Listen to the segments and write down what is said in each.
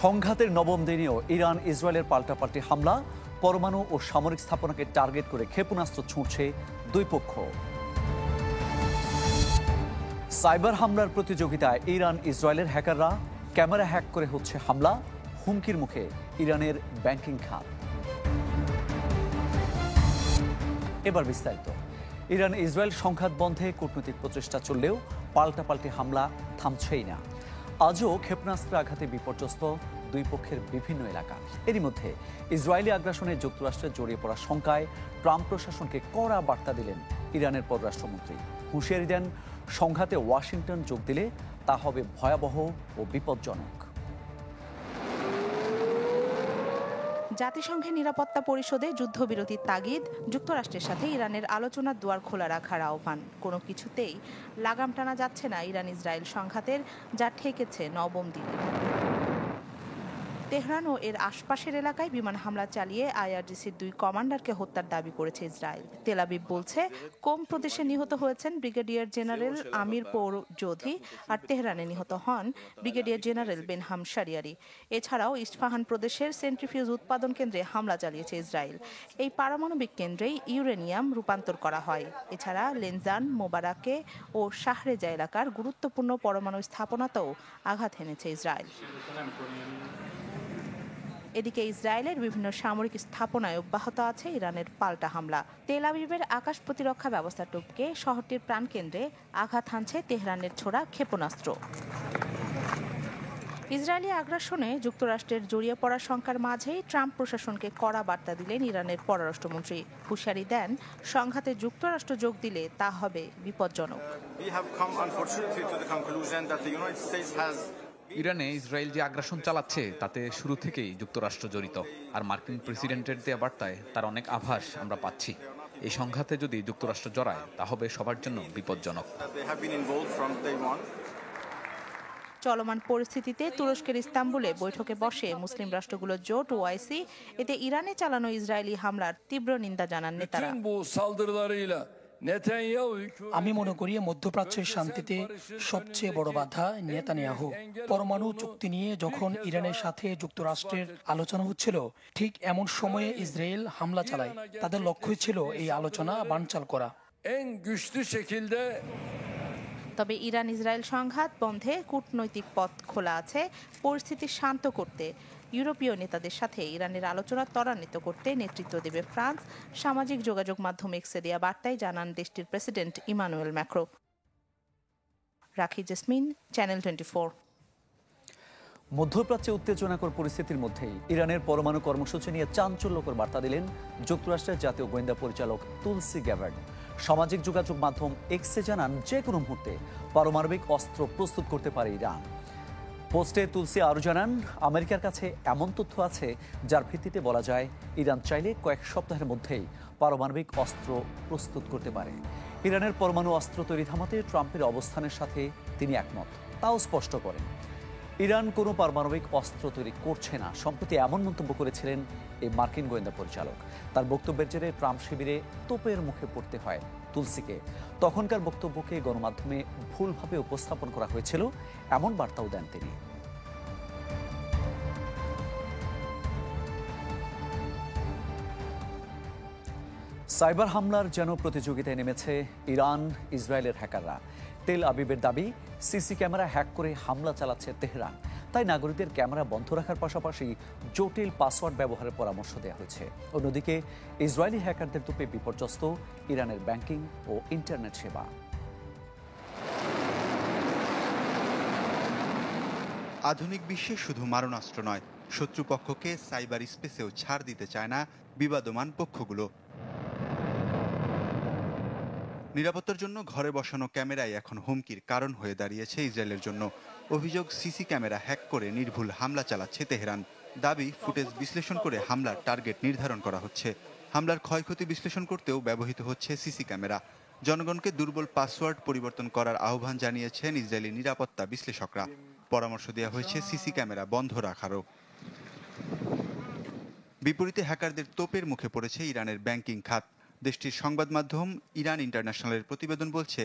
সংঘাতের নবম দিনেও ইরান ইসরায়েলের পাল্টাপাল্টি হামলা, পরমাণু ও সামরিক স্থাপনাকে টার্গেট করে ক্ষেপণাস্ত্র ছুঁড়ছে দুই পক্ষ। সাইবার হামলার প্রতিযোগিতায় ইরান ইসরায়েলের হ্যাকাররা ক্যামেরা হ্যাক করে হচ্ছে হামলা, হুমকির মুখে ইরানের ব্যাংকিং খাত। এবার বিস্তারিত। ইরান ইসরায়েল সংঘাত বন্ধে কূটনৈতিক প্রচেষ্টা চললেও পাল্টাপাল্টি হামলা থামছেই না। আজও ক্ষেপণাস্ত্রের আঘাতে বিপর্যস্ত দুই পক্ষের বিভিন্ন এলাকা। এরই মধ্যে ইসরায়েলি আগ্রাসনে যুক্তরাষ্ট্রের জড়িয়ে পড়ার শঙ্কায় ট্রাম্প প্রশাসনকে কড়া বার্তা দিলেন ইরানের পররাষ্ট্রমন্ত্রী। হুঁশিয়ারি দেন, সংঘাতে ওয়াশিংটন যোগ দিলে তা হবে ভয়াবহ ও বিপজ্জনক। জাতিসংঘের নিরাপত্তা পরিষদে যুদ্ধবিরতির তাগিদ, যুক্তরাষ্ট্রের সাথে ইরানের আলোচনার দুয়ার খোলা রাখার আহ্বান। কোনো কিছুতেই লাগাম টানা যাচ্ছে না ইরান ইসরায়েল সংঘাতের, যা ঠেকেছে নবম দিনে। তেহরান ও এর আশপাশের এলাকায় বিমান হামলা চালিয়ে আইআরজিসির দুই কমান্ডারকে হত্যার দাবি করেছে ইসরায়েল। তেল আবিব বলছে, কোম প্রদেশে নিহত হয়েছেন ব্রিগেডিয়ার জেনারেল আমির পৌর জোধি, আর তেহরানে নিহত হন ব্রিগেডিয়ার জেনারেল বেনহাম শারিয়ারি। এছাড়াও ইস্পাহান প্রদেশের সেন্ট্রিফিউজ উৎপাদন কেন্দ্রে হামলা চালিয়েছে ইসরায়েল। এই পারমাণবিক কেন্দ্রেই ইউরেনিয়াম রূপান্তর করা হয়। এছাড়া লেনজান, মোবারাকে ও শাহরেজা এলাকার গুরুত্বপূর্ণ পরমাণু স্থাপনাতেও আঘাত হেনেছে ইসরায়েল। এদিকে ইসরায়েলের বিভিন্ন সামরিক স্থাপনায় অব্যাহত আছে ইরানের পাল্টা হামলা। তেল আবিবের আকাশ প্রতিরক্ষা ব্যবস্থা টপকে শহরটির প্রাণকেন্দ্রে আঘাত হানছে তেহরানের ছোড়া ক্ষেপণাস্ত্র। ইসরায়েলি আগ্রাসনে যুক্তরাষ্ট্রের জড়িয়ে পড়ার শঙ্কার মাঝেই ট্রাম্প প্রশাসনকে কড়া বার্তা দিলেন ইরানের পররাষ্ট্রমন্ত্রী। হুঁশিয়ারি দেন, সংঘাতে যুক্তরাষ্ট্র যোগ দিলে তা হবে বিপজ্জনক। ইরানে ইসরায়েল যে আগ্রাসন চালাচ্ছে তাতে শুরু থেকেই যুক্তরাষ্ট্র জড়িত, আর মার্কিন প্রেসিডেন্টের দেয়া বার্তায় তার অনেক আভাস আমরা পাচ্ছি। এই সংঘাতে যদি যুক্তরাষ্ট্র জড়ায় তা হবে সবার জন্য বিপজ্জনক। চলমান পরিস্থিতিতে তুরস্কের ইস্তাম্বুলে বৈঠকে বসে মুসলিম রাষ্ট্রগুলোর জোট ওআইসি। এতে ইরানে চালানো ইসরায়েলি হামলার তীব্র নিন্দা জানান নেতারা। আমি মনে করি মধ্যপ্রাচ্যের শান্তিতে সবচেয়ে বড় বাধা নেতানিয়াহু। পরমাণু চুক্তি নিয়ে যখন ইরানের সাথে যুক্তরাষ্ট্রের আলোচনা হচ্ছিল, ঠিক এমন সময়ে ইসরায়েল হামলা চালায়। তাদের লক্ষ্যই ছিল এই আলোচনা বানচাল করা। তবে ইরান ইসরায়েল সংঘাত বন্ধে কূটনৈতিক পথ খোলা আছে। পরিস্থিতি শান্ত করতে ইউরোপীয় নেতাদের সাথে ইরানের আলোচনা ত্বরান্বিত করতে নেতৃত্ব দেবে ফ্রান্স। সামাজিক যোগাযোগ মাধ্যম এক্সে দেয়া বার্তায় জানান দেশটির প্রেসিডেন্ট ইমানুয়েল ম্যাক্রো। রাখি জেসমিন, চ্যানেল 24। মধ্যপ্রাচ্যে উত্তেজনাকর পরিস্থিতির মধ্যেই ইরানের পরমাণু কর্মসূচি নিয়ে চাঞ্চল্যকর বার্তা দিলেন যুক্তরাষ্ট্রের জাতীয় গোয়েন্দা পরিচালক তুলসি গ্যাবার্ড। সামাজিক যোগাযোগ মাধ্যম এক্সে জানান, যে কোনো মুহূর্তে পারমাণবিক অস্ত্র প্রস্তুত করতে পারে ইরান। পোস্টে তুলসি আরও জানান, আমেরিকার কাছে এমন তথ্য আছে যার ভিত্তিতে বলা যায় ইরান চাইলে কয়েক সপ্তাহের মধ্যেই পারমাণবিক অস্ত্র প্রস্তুত করতে পারে। ইরানের পরমাণু অস্ত্র তৈরি থামাতে ট্রাম্পের অবস্থানের সাথে তিনি একমত, তাও স্পষ্ট করেন। ইরান কোনো পারমাণবিক অস্ত্র তৈরি করছে না, সম্প্রতি এমন মন্তব্য করেছিলেন এই মার্কিন গোয়েন্দা পরিচালক। তার বক্তব্যের জেরে ট্রাম্প শিবিরে তোপের মুখে পড়তে হয় তুলসিকে। তখনকার বক্তব্যকে গণমাধ্যমে ভুলভাবে উপস্থাপন করা হয়েছিল, এমন বার্তাও দেন তিনি। সাইবার হামলার যেন প্রতিযোগিতায় নেমেছে ইরান ইসরায়েলের হ্যাকাররা। তেল আবিবের দাবি, সিসি ক্যামেরা হ্যাক করে হামলা চালাচ্ছে তেহরান। তাই নাগরিকদের ক্যামেরা বন্ধ রাখার পাশাপাশি জটিল পাসওয়ার্ড ব্যবহারের পরামর্শ দেওয়া হয়েছে। অন্যদিকে ইসরায়েলি হ্যাকারদের তোপে বিপর্যস্ত ইরানের ব্যাংকিং ও ইন্টারনেট সেবা। আধুনিক বিশ্বে শুধু মারণাস্ত্র নয়, শত্রুপক্ষকে সাইবার স্পেসেও ছাড় দিতে চায় না বিবাদমান পক্ষগুলো। নিরাপত্তার জন্য ঘরে বসানো ক্যামেরাই এখন হুমকির কারণ হয়ে দাঁড়িয়েছে ইসরায়েলের জন্য। অভিযোগ, সিসি ক্যামেরা হ্যাক করে নির্ভুল হামলা চালাচ্ছে তেহরান। দাবি, ফুটেজ বিশ্লেষণ করে হামলার টার্গেট নির্ধারণ করা হচ্ছে। হামলার ক্ষয়ক্ষতি বিশ্লেষণ করতেও ব্যবহৃত হচ্ছে সিসি ক্যামেরা। জনগণকে দুর্বল পাসওয়ার্ড পরিবর্তন করার আহ্বান জানিয়েছেন ইসরায়েলি নিরাপত্তা বিশ্লেষকরা। পরামর্শ দেওয়া হয়েছে সিসি ক্যামেরা বন্ধ রাখারও। বিপরীতে হ্যাকারদের তোপের মুখে পড়েছে ইরানের ব্যাংকিং খাত। দেশটির সংবাদ মাধ্যম ইরান ইন্টারন্যাশনালের প্রতিবেদন বলছে,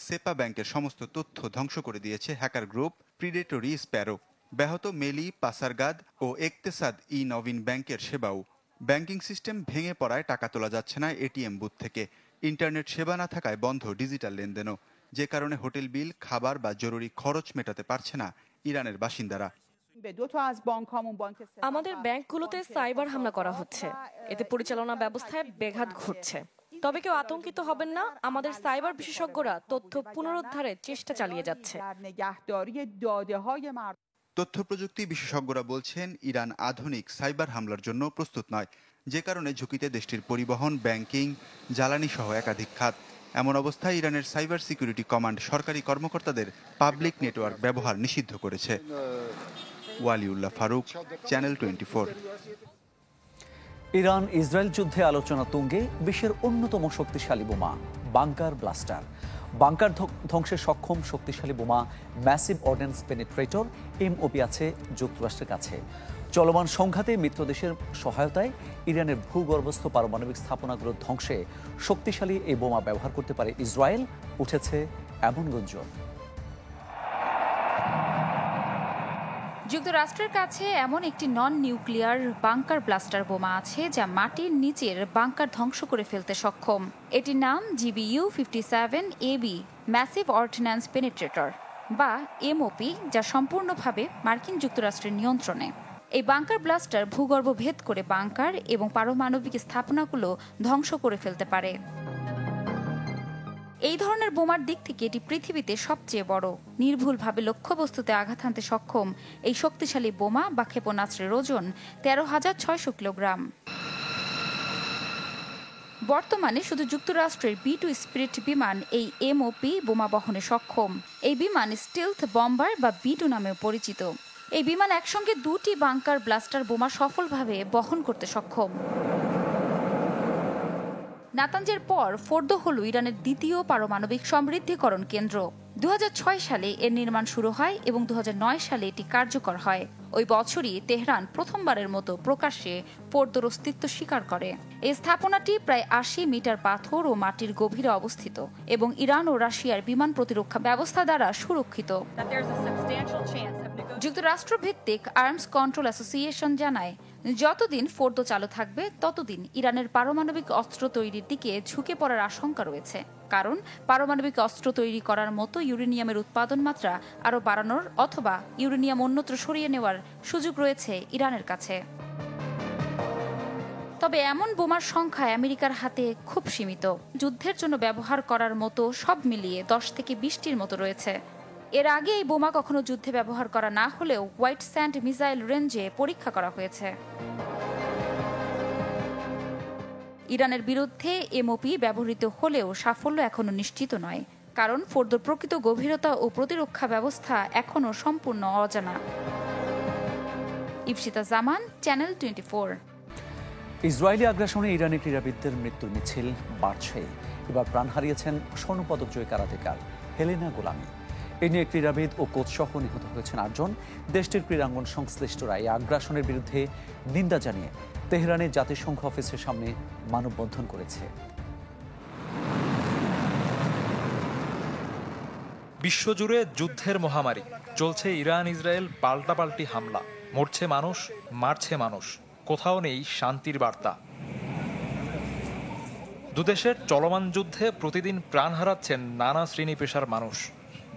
সেপা ব্যাংকের সমস্ত তথ্য ধ্বংস করে দিয়েছে হ্যাকার গ্রুপ প্রিডেটরি স্প্যারো। ব্যাহত মেলি, পাসারগাদ ও একতেসাদ ই নভিন ব্যাংকের সেবাও। ব্যাংকিং সিস্টেম ভেঙে পড়ায় টাকা তোলা যাচ্ছে না এটিএম বুথ থেকে। ইন্টারনেট সেবা না থাকায় বন্ধ ডিজিটাল লেনদেনও, যে কারণে হোটেল বিল, খাবার বা জরুরি খরচ মেটাতে পারছে না ইরানের বাসিন্দারা। আমাদের ব্যাংকগুলোতে সাইবার হামলা করা হচ্ছে, এতে পরিচালনা ব্যবস্থায় ব্যাঘাত ঘটছে। তবে কেউ আতঙ্কিত হবেন না, আমাদের সাইবার বিশেষজ্ঞরা তথ্য পুনরুদ্ধারের চেষ্টা চালিয়ে যাচ্ছে। তথ্য প্রযুক্তি বিশেষজ্ঞরা বলছেন ইরান আধুনিক সাইবার হামলার জন্য প্রস্তুত নয়, যে কারণে ঝুঁকিতে দেশটির পরিবহন, ব্যাংকিং, জ্বালানি সহ একাধিক খাত। এমন অবস্থায় ইরানের সাইবার সিকিউরিটি কমান্ড সরকারি কর্মকর্তাদের পাবলিক নেটওয়ার্ক ব্যবহার নিষিদ্ধ করেছে। Waliullah Faruk, channel 24। Iran Israel যুদ্ধে আলোচনা তুঙ্গে বিশ্বের অন্যতম শক্তিশালী বোমা বাংকার ব্লাস্টার। বাংকার ধ্বংসে সক্ষম শক্তিশালী বোমা ম্যাসিভ অর্ডিন্যান্স পেনিট্রেটর MOP আছে যুক্তরাষ্ট্রের কাছে। চলমান সংঘাতে মিত্র দেশের সহায়তায় ইরানের ভূগর্ভস্থ পারমাণবিক স্থাপনাগুলো ধ্বংসে শক্তিশালী এই বোমা ব্যবহার করতে পারে ইসরায়েল, উঠেছে এমন গুঞ্জন। যুক্তরাষ্ট্রের কাছে এমন একটি নন নিউক্লিয়ার বাংকার ব্লাস্টার বোমা আছে যা মাটির নিচের বাংকার ধ্বংস করে ফেলতে সক্ষম। এটির নাম GBU-57AB ম্যাসিভ অর্ডিন্যান্স পেনিট্রেটর বা MOP, যা সম্পূর্ণভাবে মার্কিন যুক্তরাষ্ট্রের নিয়ন্ত্রণে। এই বাংকার ব্লাস্টার ভূগর্ভ ভেদ করে বাংকার এবং পারমাণবিক স্থাপনাগুলো ধ্বংস করে ফেলতে পারে। এই ধরনের বোমার দিক থেকে এটি পৃথিবীতে সবচেয়ে বড়। নির্ভুলভাবে লক্ষ্যবস্তুতে আঘাত হানতে সক্ষম এই শক্তিশালী বোমা বা ক্ষেপণাস্ত্রের ওজন 13,600 কিলোগ্রাম। বর্তমানে শুধু যুক্তরাষ্ট্রের B-2 স্পিরিট বিমান এই MOP বোমা বহনে সক্ষম। এই বিমান স্টিলথ বম্বার বা B-2 নামেও পরিচিত। এই বিমান একসঙ্গে 2টি বাংকার ব্লাস্টার বোমা সফলভাবে বহন করতে সক্ষম। নাতানজের পর ফোর্দো হল ইরানের দ্বিতীয় পারমাণবিক সমৃদ্ধিকরণ কেন্দ্র। 2006 সালে এর নির্মাণ শুরু হয় এবং 2009 সালে এটি কার্যকর হয়। ওই বছরই তেহরান প্রথমবারের মতো প্রকাশ্যে ফোর্দোর অস্তিত্ব স্বীকার করে। এই স্থাপনাটি প্রায় 80 মিটার পাথর ও মাটির গভীরে অবস্থিত এবং ইরান ও রাশিয়ার বিমান প্রতিরক্ষা ব্যবস্থা দ্বারা সুরক্ষিত। যুক্তরাষ্ট্র ভিত্তিক আর্মস কন্ট্রোল অ্যাসোসিয়েশন জানায়, যতদিন ফোর্দো চালু থাকবে ততদিন ইরানের পারমাণবিক অস্ত্র তৈরির দিকে ঝুঁকে পড়ার আশঙ্কা রয়েছে। কারণ পারমাণবিক অস্ত্র তৈরি করার মতো ইউরেনিয়ামের উৎপাদন মাত্রা আরও বাড়ানোর অথবা ইউরেনিয়াম অন্যত্র সরিয়ে নেওয়ার সুযোগ রয়েছে ইরানের কাছে। তবে এমন বোমার সংখ্যা আমেরিকার হাতে খুব সীমিত। যুদ্ধের জন্য ব্যবহার করার মতো সব মিলিয়ে 10 থেকে 20টির মতো রয়েছে। এর আগে এই বোমা কখনো যুদ্ধে ব্যবহার করা না হলেও হোয়াইট স্যান্ড মিসাইল রেঞ্জে পরীক্ষা করা হয়েছে। ইরানের বিরুদ্ধে MOP ব্যবহৃত হলেও সাফল্য এখনো নিশ্চিত নয়, কারণ ফোর্দোর প্রকৃত গভীরতা ও প্রতিরক্ষা ব্যবস্থা এখনো সম্পূর্ণ অজানা। ইফসিতা জামান, চ্যানেল 24। ইসরায়েলি আগ্রাসনে ইরানি ক্রীড়াবিদদের মৃত্যুর মিছিল বাড়ছে। এবার প্রাণ হারিয়েছেন স্বর্ণপদক জয়ী কারাতেকার হেলেনা গোলামি। এ নিয়ে ক্রীড়াবিদ ও কোচ সহ নিহত হয়েছেন 8 জন। দেশটির ক্রীড়াঙ্গন সংশ্লিষ্টরা এই আগ্রাসনের বিরুদ্ধে নিন্দা জানিয়ে তেহরানের জাতিসংঘ অফিসের সামনে মানববন্ধন করেছে। বিশ্বজুড়ে যুদ্ধের মহামারী চলছে। ইরান ইসরায়েল পাল্টাপাল্টি হামলা, মরছে মানুষ, মারছে মানুষ, কোথাও নেই শান্তির বার্তা। দুদেশের চলমান যুদ্ধে প্রতিদিন প্রাণ হারাচ্ছেন নানা শ্রেণী পেশার মানুষ।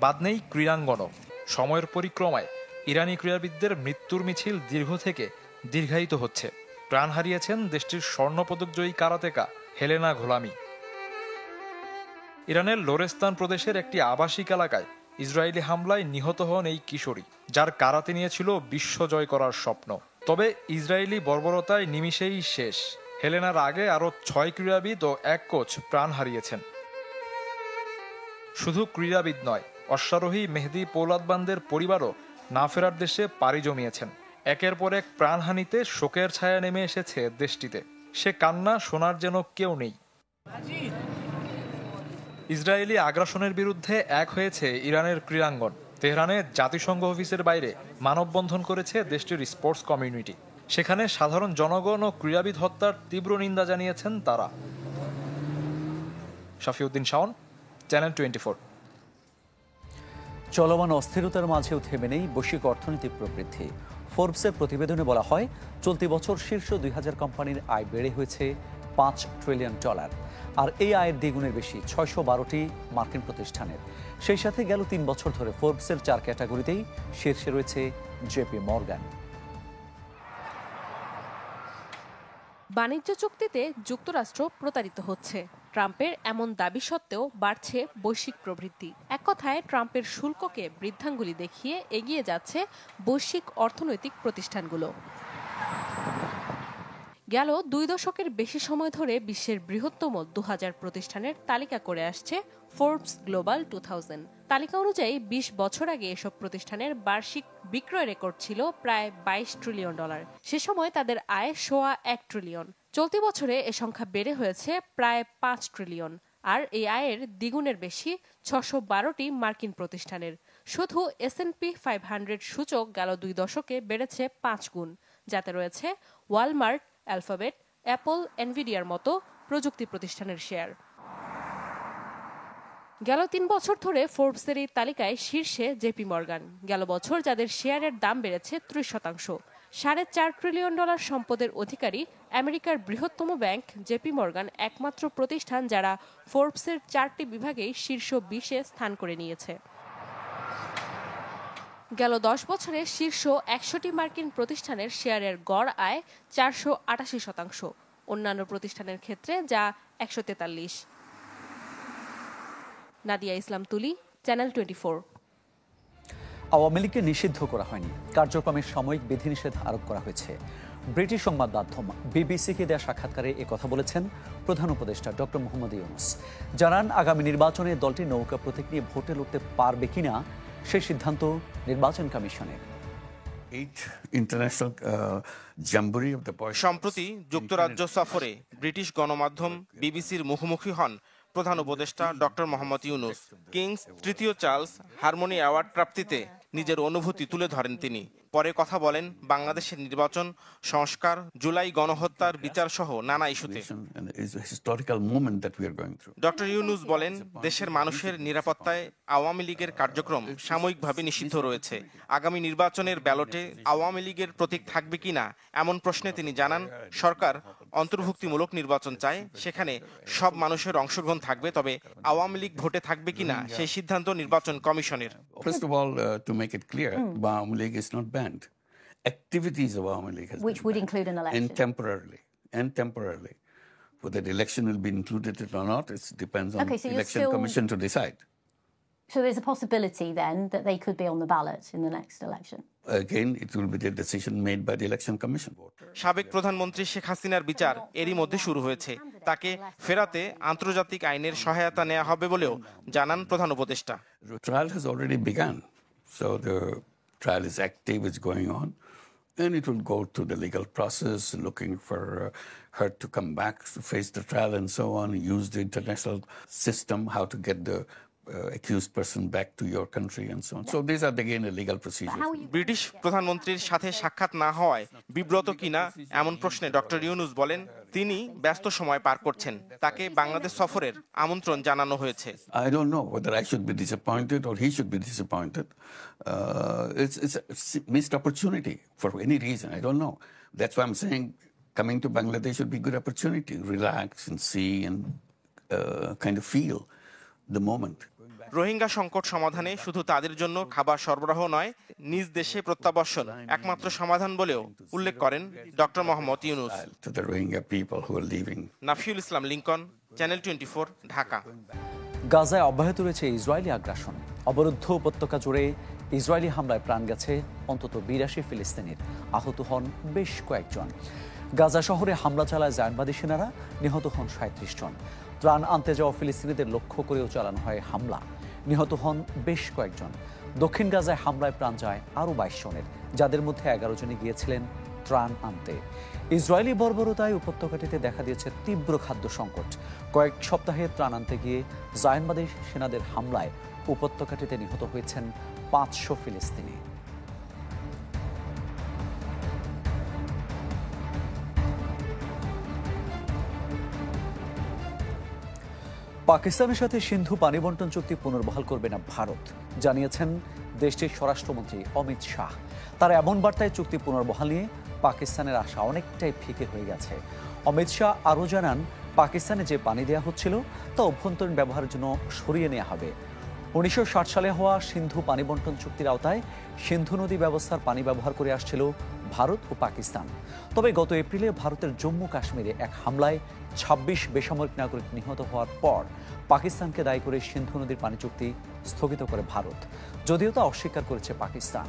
বাদ নেই ক্রীড়াঙ্গনও। সময়ের পরিক্রমায় ইরানি ক্রীড়াবিদদের মৃত্যুর মিছিল দীর্ঘ থেকে দীর্ঘায়িত হচ্ছে। প্রাণ হারিয়েছেন দেশটির স্বর্ণপদকজয়ী কারাতেকা হেলেনা গোলামি। ইরানের লোরেস্তান প্রদেশের একটি আবাসিক এলাকায় ইসরায়েলি হামলায় নিহত হন এই কিশোরী, যার কারাতে নিয়েছিল বিশ্ব জয় করার স্বপ্ন। তবে ইসরায়েলি বর্বরতায় নিমিষেই শেষ। হেলেনার আগে আরও 6 ক্রীড়াবিদ ও 1 কোচ প্রাণ হারিয়েছেন। শুধু ক্রীড়াবিদ নয়, অশ্বারোহী মেহদি পৌলাদবান্দের পরিবারও না ফেরার দেশে পাড়ি জমিয়েছেন। একের পর এক প্রাণহানিতে শোকের ছায়া নেমে এসেছে দেশটিতে। সে কান্না শোনার যেন কেউ নেই। ইসরায়েলি আগ্রাসনের বিরুদ্ধে এক হয়েছে ইরানের ক্রীড়াঙ্গন। তেহরানে জাতিসংঘ অফিসের বাইরে মানববন্ধন করেছে দেশটির স্পোর্টস কমিউনিটি। সেখানে সাধারণ জনগণ ও ক্রীড়াবিদ হত্যার তীব্র নিন্দা জানিয়েছেন তারা। শাফিউদ্দিন শাওন, চ্যানেল 24। চলমান অস্থিরতার মাঝেও থেমে নেই বৈশ্বিক অর্থনৈতিক প্রবৃদ্ধি। ফোর্বসের প্রতিবেদনে বলা হয়, চলতি বছর শীর্ষ 2000 কোম্পানির আয় বেড়ে হয়েছে $5 ট্রিলিয়ন, আর এই আয়ের দ্বিগুণের বেশি 612টি মার্কিন প্রতিষ্ঠানের। সেই সাথে গেল 3 বছর ধরে ফোর্বসের 4 ক্যাটাগরিতেই শীর্ষে রয়েছে জেপি মর্গান। বাণিজ্য চুক্তিতে যুক্তরাষ্ট্র প্রতারিত হচ্ছে। ট্রাম্পের এমন দাবি সত্ত্বেও বাড়ছে বৈশ্বিক প্রবৃদ্ধি। এক কথায় ট্রাম্পের শুল্ককে বৃদ্ধাঙ্গুলি দেখিয়ে এগিয়ে যাচ্ছে বৈশ্বিক অর্থনৈতিক প্রতিষ্ঠানগুলো। গেল 2 দশকের বেশি সময় ধরে বিশ্বের বৃহত্তম 2000 প্রতিষ্ঠানের তালিকা করে আসছে ফোর্বস গ্লোবাল 2000। তালিকা অনুযায়ী 20 বছর আগে এসব প্রতিষ্ঠানের বার্ষিক বিক্রয় রেকর্ড ছিল প্রায় $22 ট্রিলিয়ন। সে সময় তাদের আয় সোয়া $1 ট্রিলিয়ন। চলতি বছরে এ সংখ্যা বেড়ে হয়েছে প্রায় $5 ট্রিলিয়ন, আর এই আয়ের দ্বিগুণের বেশি 612টি মার্কিন প্রতিষ্ঠানের। শুধু S&P 500 সূচক গেল 2 দশকে বেড়েছে 5 গুণ, যাতে রয়েছে ওয়ালমার্ট, অ্যালফাবেট, অ্যাপল, এনভিডিয়ার মতো প্রযুক্তি প্রতিষ্ঠানের শেয়ার। গেল 3 বছর ধরে ফোর্বসের এই তালিকায় শীর্ষে জেপি মর্গান। গেল বছর যাদের শেয়ারের দাম বেড়েছে 30%। $4.5 ট্রিলিয়ন সম্পদের অধিকারী আমেরিকার বৃহত্তম ব্যাংক জেপি মর্গান একমাত্র প্রতিষ্ঠান যারা ফোর্বসের 4টি বিভাগেই শীর্ষ 20-এ স্থান করে নিয়েছে। গেল 10 বছরে শীর্ষ 100টি মার্কিন প্রতিষ্ঠানের শেয়ারের গড় আয় 488%, অন্যান্য প্রতিষ্ঠানের ক্ষেত্রে যা 143। নাদিয়া ইসলাম তুলি, চ্যানেল 24। আওয়ামী লীগকে নিষিদ্ধ করা হয়নি, কার্যক্রমের সাময়িক বিধিনিষেধ আরোপ করা হয়েছে। ব্রিটিশ সংবাদ মাধ্যম বিবিসিকে দেয়া সাক্ষাৎকারে কথা বলেছেন প্রধান উপদেষ্টা ডক্টর মোহাম্মদ ইউনূস। জানান, আগামী নির্বাচনে দলটি নৌকা প্রতীক নিয়ে ভোটে লড়তে পারবে কিনা সেই সিদ্ধান্ত নির্বাচন কমিশনের। সম্প্রতি যুক্তরাজ্য সফরে ব্রিটিশ গণমাধ্যম বিবিসির মুখোমুখি হন প্রধান উপদেষ্টা ডক্টর মোহাম্মদ ইউনূস। কিংস তৃতীয় চার্লস হারমোনি অ্যাওয়ার্ড প্রাপ্তিতে নিজের অনুভূতি তুলে ধরেন তিনি। পরে কথা বলেন বাংলাদেশের নির্বাচন, সংস্কার, জুলাই গণহত্যার বিচার সহ নানা ইস্যুতে। ডক্টর ইউনূস বলেন, দেশের মানুষের নিরাপত্তায় আওয়ামী লীগের কার্যক্রম সাময়িকভাবে নিষিদ্ধ রয়েছে। আগামী নির্বাচনের ব্যালটে আওয়ামী লীগের প্রতীক থাকবে কিনা এমন প্রশ্নে তিনি জানান, সরকার অন্তর্ভুক্তিমূলক নির্বাচন চায়, সেখানে সব মানুষের অংশগ্রহণ থাকবে, তবে আওয়ামী লীগ ভোটে থাকবে কিনা সেই সিদ্ধান্ত নির্বাচন কমিশনের। First of all, to make it clear, Awami League is not banned. Activities of Awami League has which would include an election. And temporarily. Whether the election will be included or not, it depends on the election commission to decide. So there's a possibility then that they could be on the ballot in the next election. Again, it will be the decision made by the election commission. সাবেক প্রধানমন্ত্রী শেখ হাসিনার বিচার এরই মধ্যে শুরু হয়েছে। তাকে ফেরাতে আন্তর্জাতিক আইনের সহায়তা নেওয়া হবে বলেও জানান প্রধান উপদেষ্টা। The trial has already begun. So the trial is active, it's going on. And it will go through the legal process, looking for her to come back to face the trial and so on, use the international system, how to get the accused person back to your country and so on. So these are again the legal procedures. British প্রধানমন্ত্রীর সাথে সাক্ষাৎ না হওয়ায় বিব্রত কিনা এমন প্রশ্নে doctor Yunus বলেন, তিনি ব্যস্ত সময় পার করছেন, তাকে বাংলাদেশ সফরের আমন্ত্রণ জানানো হয়েছে। I don't know whether I should be disappointed or he should be disappointed. It's a missed opportunity for any reason. I don't know. That's why I'm saying coming to Bangladesh would be a good opportunity. Relax and see and kind of feel the moment. Rohingya সংকট সমাধানে শুধু তাদের জন্য খাবার সরবরাহ নয়, নিজ দেশে প্রত্যাবর্ষণ একমাত্র সমাধান বলেও উল্লেখ করেন ডক্টর মোহাম্মদ ইউনূস। নাফিউল ইসলাম লিংকন, চ্যানেল 24, ঢাকা। গাজায় অব্যাহত রয়েছে ইসরায়েলি আগ্রাসন। অবরুদ্ধ উপত্যকা জুড়ে ইসরায়েলি হামলায় প্রাণ গেছে অন্তত 82 ফিলিস্তিনির, আহত হন বেশ কয়েকজন। গাজা শহরে হামলা চালায় জায়নবাদী সেনারা, নিহত হন 37 জন। ত্রাণ আনতে যাওয়া ফিলিস্তিনিদের লক্ষ্য করেও চালানো হয় হামলা, নিহত হন বেশ কয়েকজন। দক্ষিণ গাজায় হামলায় প্রাণ যায় আরও 22 জনের, যাদের মধ্যে 11 জনই গিয়েছিলেন ত্রাণ আনতে। ইসরায়েলি বর্বরতায় উপত্যকাটিতে দেখা দিয়েছে তীব্র খাদ্য সংকট। কয়েক সপ্তাহে ত্রাণ আনতে গিয়ে জায়নবাদী সেনাদের হামলায় উপত্যকাটিতে নিহত হয়েছেন 500 ফিলিস্তিনি। পাকিস্তানের সাথে সিন্ধু পানি বন্টন চুক্তি পুনর্বহাল করবে না ভারত, জানিয়েছেন দেশটির স্বরাষ্ট্রমন্ত্রী অমিত শাহ। তার এমন বার্তায় চুক্তি পুনর্বহাল নিয়ে পাকিস্তানের আশা অনেকটাই ফিকে হয়ে গেছে। অমিত শাহ আরও জানান, পাকিস্তানে যে পানি দেওয়া হচ্ছিল তা অভ্যন্তরীণ ব্যবহারের জন্য সরিয়ে নেওয়া হবে। 1960 সালে হওয়া সিন্ধু পানি বন্টন চুক্তির আওতায় সিন্ধু নদী ব্যবস্থার পানি ব্যবহার করে আসছিল ভারত ও পাকিস্তান। তবে গত এপ্রিলে ভারতের জম্মু কাশ্মীরে এক হামলায় 26 বেসামরিক নাগরিক নিহত হওয়ার পর পাকিস্তানকে দায়ী করে সিন্ধু নদীর পানি চুক্তি স্থগিত করে ভারত, যদিও তা অস্বীকার করেছে পাকিস্তান।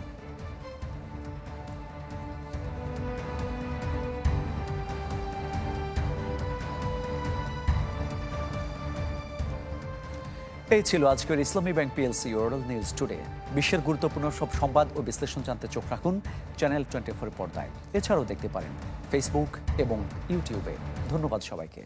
এই ছিল আজকের ইসলামী bank PLC world news today. বিশ্বের গুরুত্বপূর্ণ সব সংবাদ ও বিশ্লেষণ জানতে চোখ রাখুন চ্যানেল 24 পর্দায়। এছাড়াও দেখতে পারেন ফেসবুক এবং ইউটিউবে। ধন্যবাদ সবাইকে।